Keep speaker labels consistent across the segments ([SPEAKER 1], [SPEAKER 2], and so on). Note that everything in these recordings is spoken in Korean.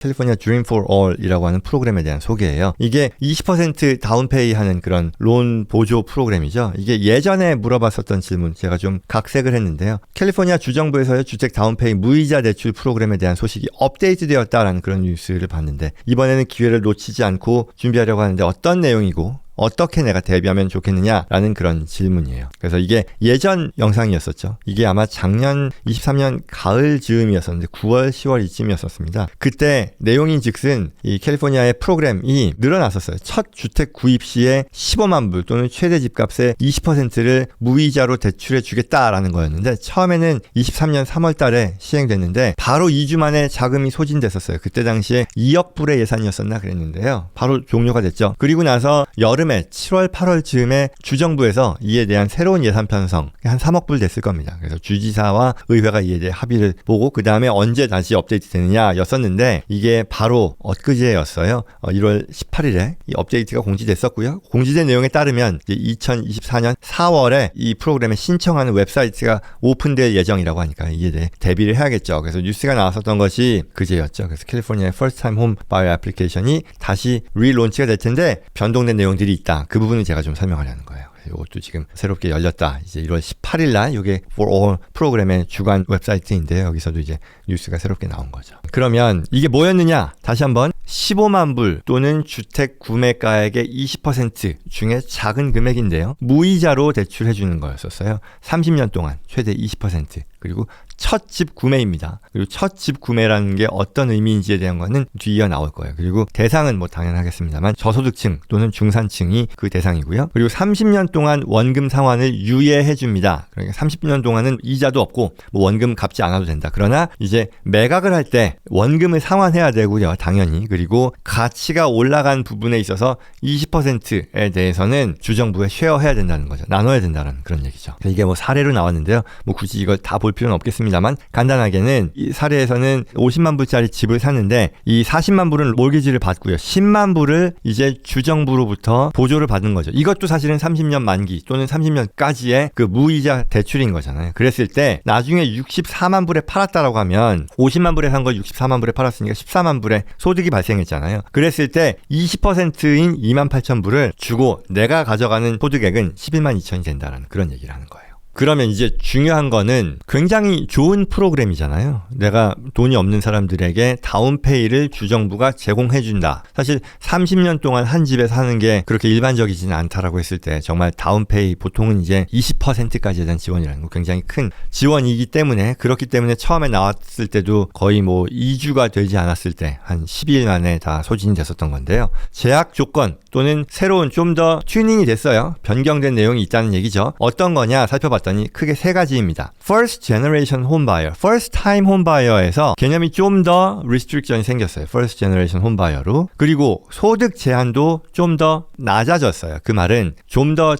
[SPEAKER 1] 캘리포니아 Dream for All이라고 하는 프로그램에 대한 소개예요. 이게 20% 다운페이 하는 그런 론 보조 프로그램이죠. 이게 예전에 물어봤었던 질문 제가 좀 각색을 했는데요. 캘리포니아 주정부에서의 주택 다운페이 무이자 대출 프로그램에 대한 소식이 업데이트되었다라는 그런 뉴스를 봤는데 이번에는 기회를 놓치지 않고 준비하려고 하는데 어떤 내용이고 어떻게 내가 대비하면 좋겠느냐라는 그런 질문이에요. 그래서 이게 예전 영상이었었죠. 이게 아마 작년 23년 가을 즈음이었었는데 9월, 10월 이쯤이었었습니다. 그때 내용인 즉슨 이 캘리포니아의 프로그램이 늘어났었어요. 첫 주택 구입 시에 15만 불 또는 최대 집값의 20%를 무이자로 대출해 주겠다라는 거였는데 처음에는 23년 3월 달에 시행됐는데 바로 2주 만에 자금이 소진됐었어요. 그때 당시에 2억 불의 예산이었었나 그랬는데요. 바로 종료가 됐죠. 그리고 나서 여름에 7월, 8월 즈음에 주정부에서 이에 대한 새로운 예산 편성 한 3억 불 됐을 겁니다. 그래서 주지사와 의회가 이에 대해 합의를 보고 그 다음에 언제 다시 업데이트 되느냐 였었는데 이게 바로 엊그제였어요. 1월 18일에 이 업데이트가 공지됐었고요. 공지된 내용에 따르면 이제 2024년 4월에 이 프로그램에 신청하는 웹사이트가 오픈될 예정이라고 하니까 이에 대해 대비를 해야겠죠. 그래서 뉴스가 나왔었던 것이 그제였죠. 그래서 캘리포니아의 First Time Home Buyer 애플리케이션이 다시 리론치가 될 텐데 변동된 내용들이 있다. 그 부분을 제가 좀 설명하려는 거예요. 이것도 지금 새롭게 열렸다. 이제 1월 18일 날 이게 For All 프로그램의 주간 웹사이트인데 여기서도 이제 뉴스가 새롭게 나온 거죠. 그러면 이게 뭐였느냐? 다시 한번 15만 불 또는 주택 구매가액의 20% 중에 작은 금액인데요. 무이자로 대출해 주는 거였었어요. 30년 동안 최대 20%. 그리고 첫 집 구매입니다. 그리고 첫 집 구매라는 게 어떤 의미인지에 대한 거는 뒤이어 나올 거예요. 그리고 대상은 뭐 당연하겠습니다만 저소득층 또는 중산층이 그 대상이고요. 그리고 30년 동안 원금 상환을 유예해 줍니다. 그러니까 30년 동안은 이자도 없고 뭐 원금 갚지 않아도 된다. 그러나 이제 매각을 할 때 원금을 상환해야 되고요. 당연히. 그리고 가치가 올라간 부분에 있어서 20%에 대해서는 주정부에 쉐어해야 된다는 거죠. 나눠야 된다는 그런 얘기죠. 이게 뭐 사례로 나왔는데요. 뭐 굳이 이걸 다 볼 필요는 없겠습니다만 간단하게는 이 사례에서는 50만 불짜리 집을 샀는데 이 40만 불은 몰기지를 받고요. 10만 불을 이제 주정부로부터 보조를 받는 거죠. 이것도 사실은 30년 만기 또는 30년까지의 그 무이자 대출인 거잖아요. 그랬을 때 나중에 64만 불에 팔았다라고 하면 50만 불에 산 걸 64만 불에 팔았으니까 14만 불의 소득이 발생했잖아요. 그랬을 때 20%인 2만 8천 불을 주고 내가 가져가는 소득액은 11만 2천이 된다는 그런 얘기를 하는 거예요. 그러면 이제 중요한 거는 굉장히 좋은 프로그램이잖아요. 내가 돈이 없는 사람들에게 다운페이를 주정부가 제공해준다. 사실 30년 동안 한 집에 사는 게 그렇게 일반적이지는 않다라고 했을 때 정말 다운페이 보통은 이제 20%까지에 대한 지원이라는 거 굉장히 큰 지원이기 때문에 그렇기 때문에 처음에 나왔을 때도 거의 뭐 2주가 되지 않았을 때 한 12일 만에 다 소진이 됐었던 건데요. 제약 조건 또는 새로운 좀 더 튜닝이 됐어요. 변경된 내용이 있다는 얘기죠. 어떤 거냐 살펴봤더니 크게 세 가지입니다. First Generation Home Buyer, First Time Home Buyer에서 개념이 좀 더 restriction이 생겼어요. First Generation Home Buyer로. 그리고 소득 제한도 좀 더 낮아졌어요. 그 말은 좀 더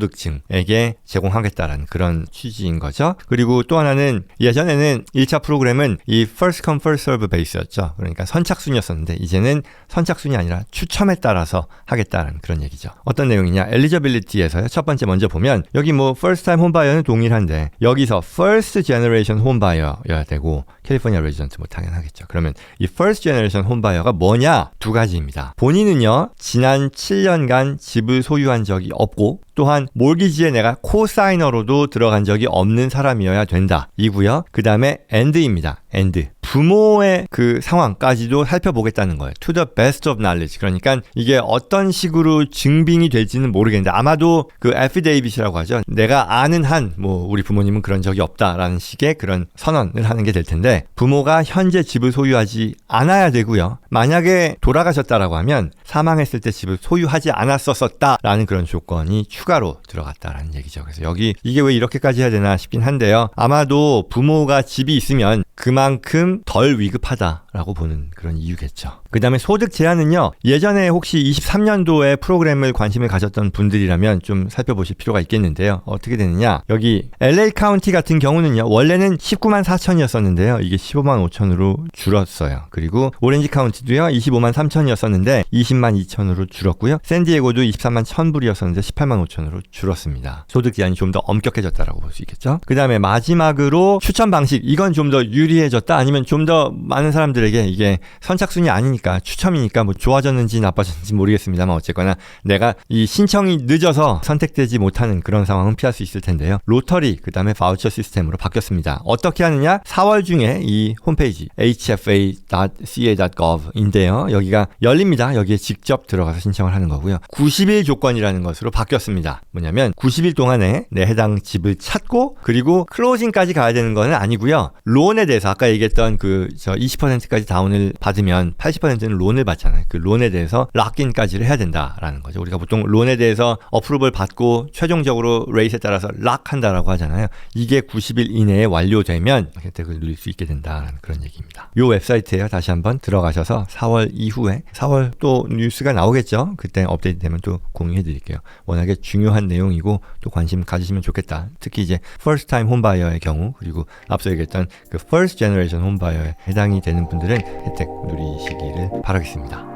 [SPEAKER 1] 저소득층에게 제공하겠다라는 그런 취지인 거죠. 그리고 또 하나는 예전에는 1차 프로그램은 이 First Come First Serve 베이스였죠. 그러니까 선착순이었었는데 이제는 선착순이 아니라 추첨에 따라서 하겠다라는 그런 얘기죠. 어떤 내용이냐? Eligibility에서요. 첫 번째 먼저 보면 여기 뭐 First Time Home Buyer는 동일한데 여기서 First Generation Home Buyer여야 되고 캘리포니아 레지던트 뭐 당연하겠죠. 그러면 이 First Generation Home Buyer가 뭐냐? 두 가지입니다. 본인은요. 지난 7년간 집을 소유한 적이 없고 또한 몰기지에 내가 코사이너로도 들어간 적이 없는 사람이어야 된다. 이고요. 그 다음에 and입니다. and. 부모의 그 상황까지도 살펴보겠다는 거예요. To the best of knowledge. 그러니까 이게 어떤 식으로 증빙이 될지는 모르겠는데 아마도 그 affidavit이라고 하죠. 내가 아는 한 뭐 우리 부모님은 그런 적이 없다라는 식의 그런 선언을 하는 게 될 텐데 부모가 현재 집을 소유하지 않아야 되고요. 만약에 돌아가셨다라고 하면 사망했을 때 집을 소유하지 않았었다라는 그런 조건이 추가로 들어갔다라는 얘기죠. 그래서 여기 이게 왜 이렇게까지 해야 되나 싶긴 한데요. 아마도 부모가 집이 있으면 그만큼 덜 위급하다라고 보는 그런 이유겠죠. 그 다음에 소득 제한은요. 예전에 혹시 23년도에 프로그램을 관심을 가졌던 분들이라면 좀 살펴보실 필요가 있겠는데요. 어떻게 되느냐. 여기 LA 카운티 같은 경우는요. 원래는 19만 4천이었었는데요. 이게 15만 5천으로 줄었어요. 그리고 오렌지 카운티도요. 25만 3천이었었는데 20만 2천으로 줄었고요. 샌디에고도 23만 1,000불이었었는데 18만 5천으로 줄었습니다. 소득 제한이 좀 더 엄격해졌다라고 볼 수 있겠죠. 그 다음에 마지막으로 추천 방식, 이건 좀 더 유리해졌다, 아니면 좀 더 많은 사람들에게 이게 선착순이 아니니까 추첨이니까 뭐 좋아졌는지 나빠졌는지 모르겠습니다만 어쨌거나 내가 이 신청이 늦어서 선택되지 못하는 그런 상황은 피할 수 있을 텐데요. 로터리, 그 다음에 바우처 시스템으로 바뀌었습니다. 어떻게 하느냐? 4월 중에 이 홈페이지 hfa.ca.gov인데요. 여기가 열립니다. 여기에 직접 들어가서 신청을 하는 거고요. 90일 조건이라는 것으로 바뀌었습니다. 뭐냐면 90일 동안에 내 해당 집을 찾고, 그리고 클로징까지 가야 되는 건 아니고요. 론에 대해서 아까 얘기했던 그 20%까지 다운을 받으면 80%는 론을 받잖아요. 그 론에 대해서 락인까지를 해야 된다라는 거죠. 우리가 보통 론에 대해서 어프로벌 받고 최종적으로 레이트에 따라서 락한다라고 하잖아요. 이게 90일 이내에 완료되면 혜택을 누릴 수 있게 된다라는 그런 얘기입니다. 이 웹사이트에 다시 한번 들어가셔서 4월 이후에 4월 또 뉴스가 나오겠죠. 그때 업데이트 되면 또 공유해 드릴게요. 워낙에 중요한 내용이고 또 관심 가지시면 좋겠다. 특히 이제 first time 홈바이어의 경우, 그리고 앞서 얘기했던 그 first generation 홈바이어에 해당이 되는 분들은 혜택 누리시기를 바라겠습니다.